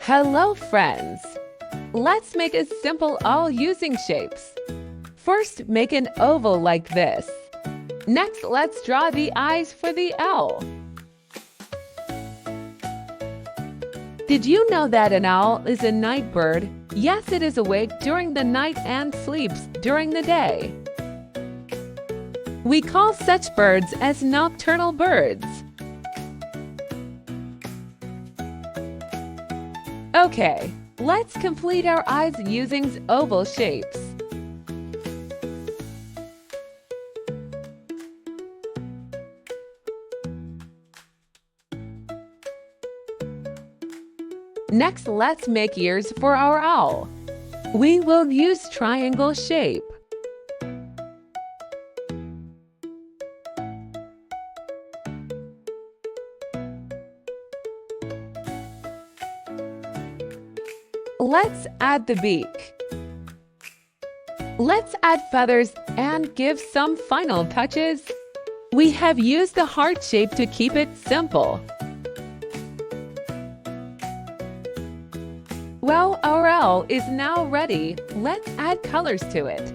Hello friends! Let's make a simple owl using shapes. First, make an oval like this. Next, let's draw the eyes for the owl. Did you know that an owl is a night bird? Yes, it is awake during the night and sleeps during the day. We call such birds as nocturnal birds. Okay, let's complete our eyes using oval shapes. Next, let's make ears for our owl. We will use triangle shape. Let's add the beak. Let's add feathers and give some final touches. We have used the heart shape to keep it simple. Well, our owl is now ready. Let's add colors to it.